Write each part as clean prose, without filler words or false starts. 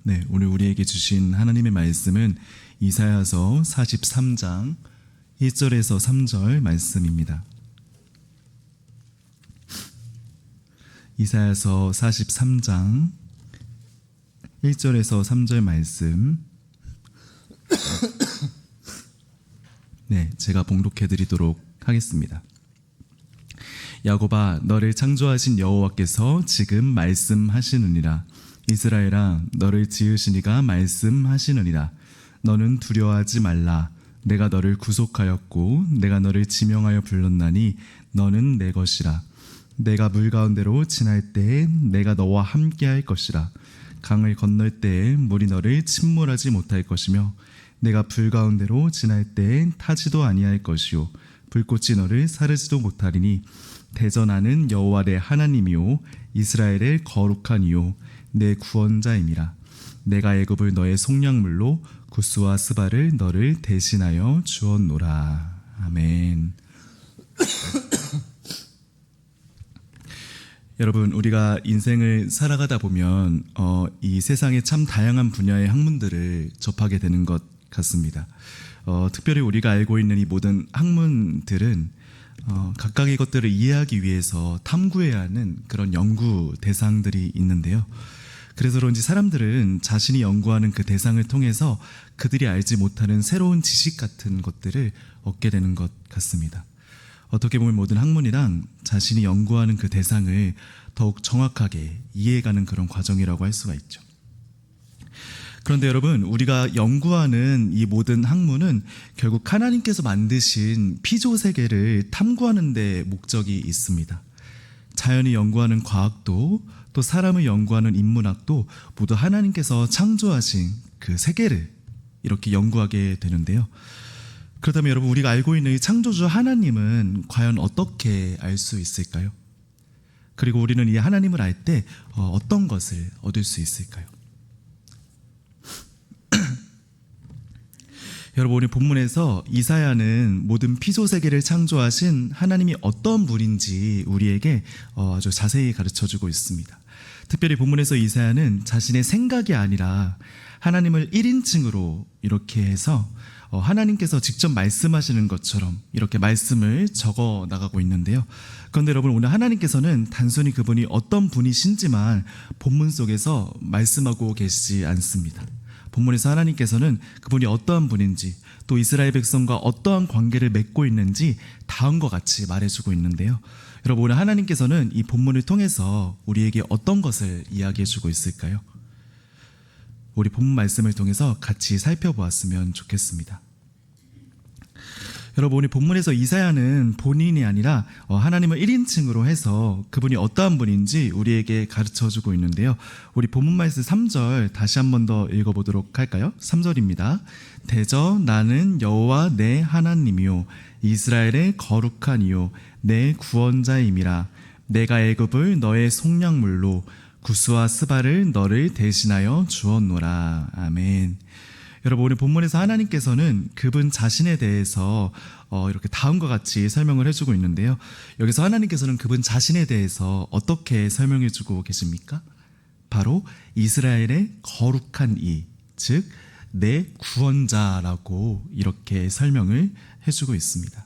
네, 오늘 우리에게 주신 하나님의 말씀은 이사야서 43장 1절에서 3절 말씀입니다. 이사야서 43장 1절에서 3절 말씀, 네, 제가 봉독해 드리도록 하겠습니다. 야곱아, 너를 창조하신 여호와께서 지금 말씀하시느니라. 이스라엘아, 너를 지으신 이가 말씀하시느니라. 너는 두려워하지 말라. 내가 너를 구속하였고 내가 너를 지명하여 불렀나니 너는 내 것이라. 내가 물 가운데로 지날 때에 내가 너와 함께할 것이라. 강을 건널 때에 물이 너를 침몰하지 못할 것이며 내가 불 가운데로 지날 때에 타지도 아니할 것이요 불꽃이 너를 사르지도 못하리니 대전하는 여호와 내 하나님이요 이스라엘의 거룩한 이요 내 구원자임이라. 내가 애굽을 너의 속량물로 구스와 스바를 너를 대신하여 주었노라. 아멘. 여러분, 우리가 인생을 살아가다 보면 이 세상에 참 다양한 분야의 학문들을 접하게 되는 것 같습니다. 특별히 우리가 알고 있는 이 모든 학문들은 각각의 것들을 이해하기 위해서 탐구해야 하는 그런 연구 대상들이 있는데요. 그래서 그런지 사람들은 자신이 연구하는 그 대상을 통해서 그들이 알지 못하는 새로운 지식 같은 것들을 얻게 되는 것 같습니다. 어떻게 보면 모든 학문이랑 자신이 연구하는 그 대상을 더욱 정확하게 이해해가는 그런 과정이라고 할 수가 있죠. 그런데 여러분, 우리가 연구하는 이 모든 학문은 결국 하나님께서 만드신 피조세계를 탐구하는 데 목적이 있습니다. 자연이 연구하는 과학도 또 사람을 연구하는 인문학도 모두 하나님께서 창조하신 그 세계를 이렇게 연구하게 되는데요. 그렇다면 여러분, 우리가 알고 있는 이 창조주 하나님은 과연 어떻게 알 수 있을까요? 그리고 우리는 이 하나님을 알 때 어떤 것을 얻을 수 있을까요? 여러분, 오늘 본문에서 이사야는 모든 피조세계를 창조하신 하나님이 어떤 분인지 우리에게 아주 자세히 가르쳐주고 있습니다. 특별히 본문에서 이사야는 자신의 생각이 아니라 하나님을 1인칭으로 이렇게 해서 하나님께서 직접 말씀하시는 것처럼 이렇게 말씀을 적어 나가고 있는데요. 그런데 여러분, 오늘 하나님께서는 단순히 그분이 어떤 분이신지만 본문 속에서 말씀하고 계시지 않습니다. 본문에서 하나님께서는 그분이 어떠한 분인지 또 이스라엘 백성과 어떠한 관계를 맺고 있는지 다음과 같이 말해주고 있는데요. 여러분, 오늘 하나님께서는 이 본문을 통해서 우리에게 어떤 것을 이야기해주고 있을까요? 우리 본문 말씀을 통해서 같이 살펴보았으면 좋겠습니다. 여러분, 오늘 본문에서 이사야는 본인이 아니라 하나님을 1인칭으로 해서 그분이 어떠한 분인지 우리에게 가르쳐주고 있는데요. 우리 본문 말씀 3절 다시 한 번 더 읽어보도록 할까요? 3절입니다. 대저 나는 여호와 내 하나님이요 이스라엘의 거룩한 이요 내 구원자임이라. 내가 애굽을 너의 속량물로 구스와 스바를 너를 대신하여 주었노라. 아멘. 여러분, 오늘 본문에서 하나님께서는 그분 자신에 대해서 이렇게 다음과 같이 설명을 해주고 있는데요. 여기서 하나님께서는 그분 자신에 대해서 어떻게 설명해주고 계십니까? 바로 이스라엘의 거룩한 이, 즉 내 구원자라고 이렇게 설명을 해주고 있습니다.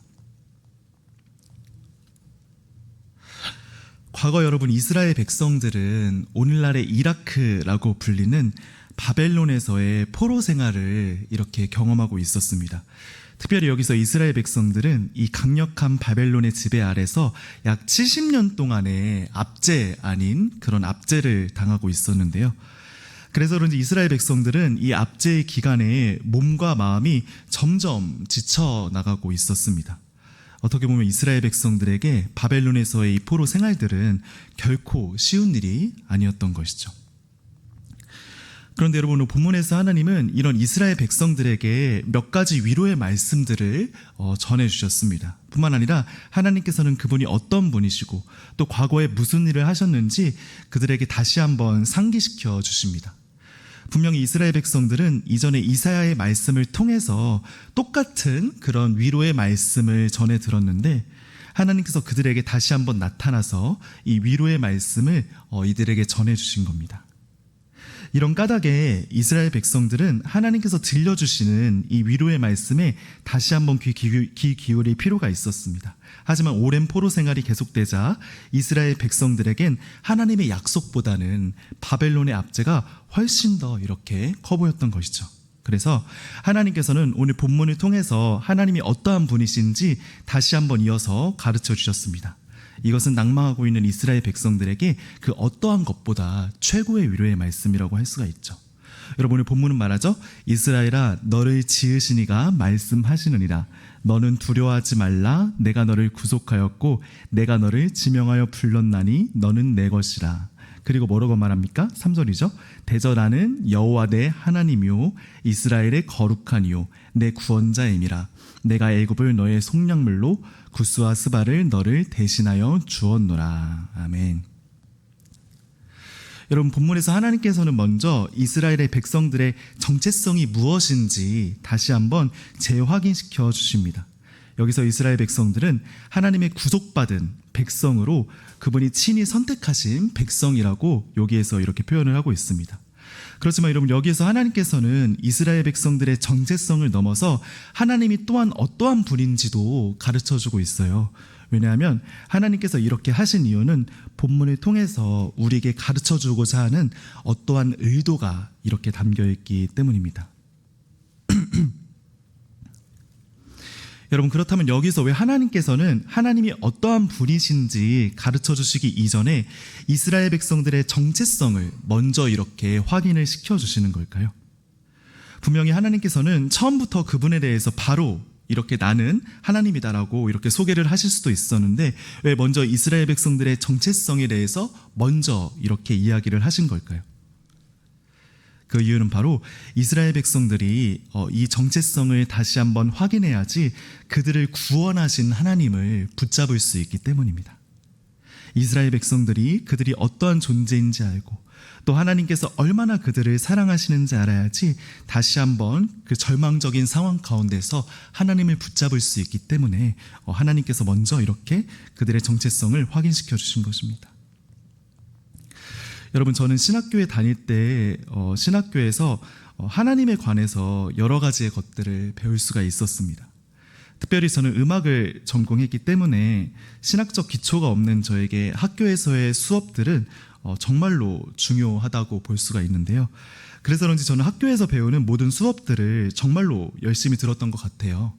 과거 여러분, 이스라엘 백성들은 오늘날의 이라크라고 불리는 바벨론에서의 포로 생활을 이렇게 경험하고 있었습니다. 특별히 여기서 이스라엘 백성들은 이 강력한 바벨론의 지배 아래서 약 70년 동안의 압제 아닌 그런 압제를 당하고 있었는데요. 그래서 그런지 이스라엘 백성들은 이 압제의 기간에 몸과 마음이 점점 지쳐나가고 있었습니다. 어떻게 보면 이스라엘 백성들에게 바벨론에서의 이 포로 생활들은 결코 쉬운 일이 아니었던 것이죠. 그런데 여러분, 본문에서 하나님은 이런 이스라엘 백성들에게 몇 가지 위로의 말씀들을 전해주셨습니다. 뿐만 아니라 하나님께서는 그분이 어떤 분이시고 또 과거에 무슨 일을 하셨는지 그들에게 다시 한번 상기시켜 주십니다. 분명히 이스라엘 백성들은 이전에 이사야의 말씀을 통해서 똑같은 그런 위로의 말씀을 전해 들었는데 하나님께서 그들에게 다시 한번 나타나서 이 위로의 말씀을 이들에게 전해 주신 겁니다. 이런 까닭에 이스라엘 백성들은 하나님께서 들려주시는 이 위로의 말씀에 다시 한번 귀 기울일 필요가 있었습니다. 하지만 오랜 포로 생활이 계속되자 이스라엘 백성들에겐 하나님의 약속보다는 바벨론의 압제가 훨씬 더 이렇게 커 보였던 것이죠. 그래서 하나님께서는 오늘 본문을 통해서 하나님이 어떠한 분이신지 다시 한번 이어서 가르쳐 주셨습니다. 이것은 낭망하고 있는 이스라엘 백성들에게 그 어떠한 것보다 최고의 위로의 말씀이라고 할 수가 있죠. 여러분, 오늘 본문은 말하죠. 이스라엘아, 너를 지으신 이가 말씀하시느니라. 너는 두려워하지 말라. 내가 너를 구속하였고 내가 너를 지명하여 불렀나니 너는 내 것이라. 그리고 뭐라고 말합니까? 3절이죠. 대전하는 여호와 내 하나님이요 이스라엘의 거룩한 이요 내 구원자임이라. 내가 애굽을 너의 속량물로 구스와 스바를 너를 대신하여 주었노라. 아멘. 여러분, 본문에서 하나님께서는 먼저 이스라엘의 백성들의 정체성이 무엇인지 다시 한번 재확인시켜 주십니다. 여기서 이스라엘 백성들은 하나님의 구속받은 백성으로 그분이 친히 선택하신 백성이라고 여기에서 이렇게 표현을 하고 있습니다. 그렇지만 여러분, 여기에서 하나님께서는 이스라엘 백성들의 정체성을 넘어서 하나님이 또한 어떠한 분인지도 가르쳐주고 있어요. 왜냐하면 하나님께서 이렇게 하신 이유는 본문을 통해서 우리에게 가르쳐주고자 하는 어떠한 의도가 이렇게 담겨있기 때문입니다. 여러분, 그렇다면 여기서 왜 하나님께서는 하나님이 어떠한 분이신지 가르쳐주시기 이전에 이스라엘 백성들의 정체성을 먼저 이렇게 확인을 시켜주시는 걸까요? 분명히 하나님께서는 처음부터 그분에 대해서 바로 이렇게 나는 하나님이다라고 이렇게 소개를 하실 수도 있었는데 왜 먼저 이스라엘 백성들의 정체성에 대해서 먼저 이렇게 이야기를 하신 걸까요? 그 이유는 바로 이스라엘 백성들이 이 정체성을 다시 한번 확인해야지 그들을 구원하신 하나님을 붙잡을 수 있기 때문입니다. 이스라엘 백성들이 그들이 어떠한 존재인지 알고 또 하나님께서 얼마나 그들을 사랑하시는지 알아야지 다시 한번 그 절망적인 상황 가운데서 하나님을 붙잡을 수 있기 때문에 하나님께서 먼저 이렇게 그들의 정체성을 확인시켜 주신 것입니다. 여러분, 저는 신학교에 다닐 때 신학교에서 하나님에 관해서 여러 가지의 것들을 배울 수가 있었습니다. 특별히 저는 음악을 전공했기 때문에 신학적 기초가 없는 저에게 학교에서의 수업들은 정말로 중요하다고 볼 수가 있는데요. 그래서 그런지 저는 학교에서 배우는 모든 수업들을 정말로 열심히 들었던 것 같아요.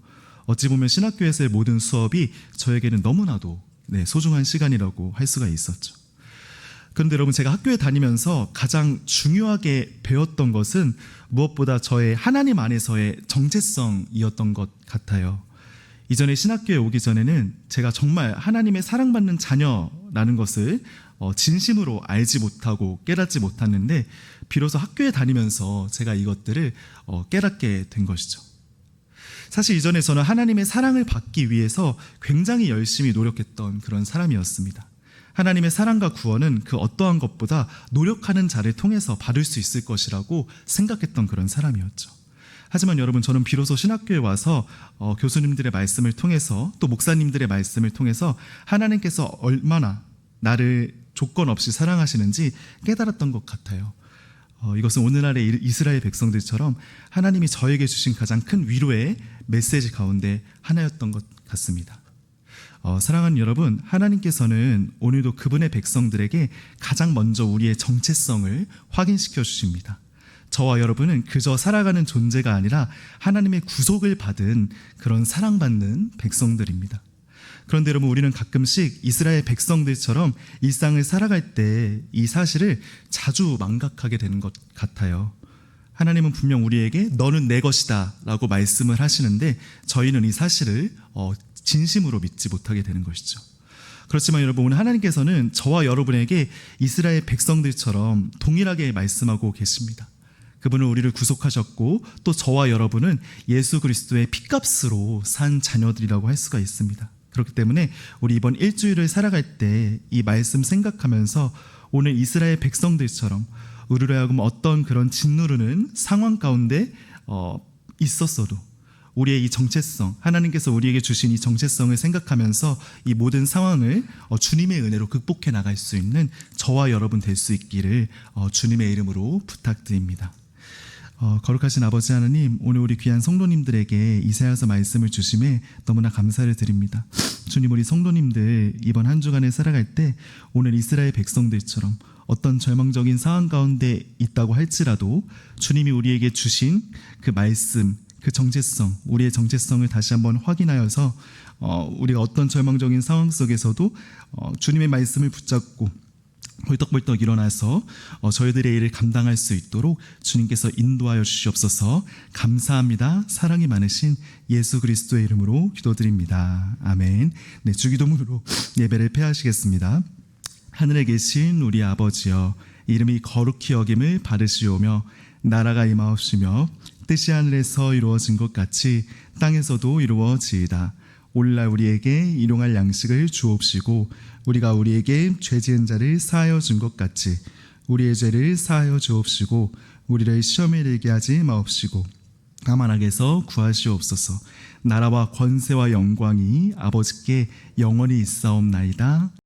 어찌 보면 신학교에서의 모든 수업이 저에게는 너무나도 소중한 시간이라고 할 수가 있었죠. 그런데 여러분, 제가 학교에 다니면서 가장 중요하게 배웠던 것은 무엇보다 저의 하나님 안에서의 정체성이었던 것 같아요. 이전에 신학교에 오기 전에는 제가 정말 하나님의 사랑받는 자녀라는 것을 진심으로 알지 못하고 깨닫지 못했는데 비로소 학교에 다니면서 제가 이것들을 깨닫게 된 것이죠. 사실 이전에 저는 하나님의 사랑을 받기 위해서 굉장히 열심히 노력했던 그런 사람이었습니다. 하나님의 사랑과 구원은 그 어떠한 것보다 노력하는 자를 통해서 받을 수 있을 것이라고 생각했던 그런 사람이었죠. 하지만 여러분, 저는 비로소 신학교에 와서 교수님들의 말씀을 통해서 또 목사님들의 말씀을 통해서 하나님께서 얼마나 나를 조건 없이 사랑하시는지 깨달았던 것 같아요. 이것은 오늘날의 이스라엘 백성들처럼 하나님이 저에게 주신 가장 큰 위로의 메시지 가운데 하나였던 것 같습니다. 사랑하는 여러분, 하나님께서는 오늘도 그분의 백성들에게 가장 먼저 우리의 정체성을 확인시켜 주십니다. 저와 여러분은 그저 살아가는 존재가 아니라 하나님의 구속을 받은 그런 사랑받는 백성들입니다. 그런데 여러분, 우리는 가끔씩 이스라엘 백성들처럼 일상을 살아갈 때 이 사실을 자주 망각하게 되는 것 같아요. 하나님은 분명 우리에게 너는 내 것이다 라고 말씀을 하시는데 저희는 이 사실을 진심으로 믿지 못하게 되는 것이죠. 그렇지만 여러분, 오늘 하나님께서는 저와 여러분에게 이스라엘 백성들처럼 동일하게 말씀하고 계십니다. 그분은 우리를 구속하셨고 또 저와 여러분은 예수 그리스도의 피값으로 산 자녀들이라고 할 수가 있습니다. 그렇기 때문에 우리 이번 일주일을 살아갈 때 이 말씀 생각하면서 오늘 이스라엘 백성들처럼 우리로 하여금 어떤 그런 짓누르는 상황 가운데 있었어도 우리의 이 정체성, 하나님께서 우리에게 주신 이 정체성을 생각하면서 이 모든 상황을 주님의 은혜로 극복해 나갈 수 있는 저와 여러분 될 수 있기를 주님의 이름으로 부탁드립니다. 거룩하신 아버지 하나님, 오늘 우리 귀한 성도님들에게 이사야서 말씀을 주심에 너무나 감사를 드립니다. 주님, 우리 성도님들 이번 한 주간을 살아갈 때 오늘 이스라엘 백성들처럼 어떤 절망적인 상황 가운데 있다고 할지라도 주님이 우리에게 주신 그 말씀, 그 정체성, 우리의 정체성을 다시 한번 확인하여서 우리가 어떤 절망적인 상황 속에서도 주님의 말씀을 붙잡고 벌떡벌떡 일어나서 저희들의 일을 감당할 수 있도록 주님께서 인도하여 주시옵소서. 감사합니다. 사랑이 많으신 예수 그리스도의 이름으로 기도드립니다. 아멘. 네, 주기도문으로 예배를 폐하시겠습니다. 하늘에 계신 우리 아버지여, 이름이 거룩히 여김을 받으시오며 나라가 임하옵시며 뜻이 하늘에서 이루어진 것 같이 땅에서도 이루어지이다. 오늘날 우리에게 일용할 양식을 주옵시고 우리가 우리에게 죄 지은 자를 사하여 준 것 같이 우리의 죄를 사하여 주옵시고 우리를 시험에 들게 하지 마옵시고 다만 악에서 구하시옵소서. 나라와 권세와 영광이 아버지께 영원히 있사옵나이다.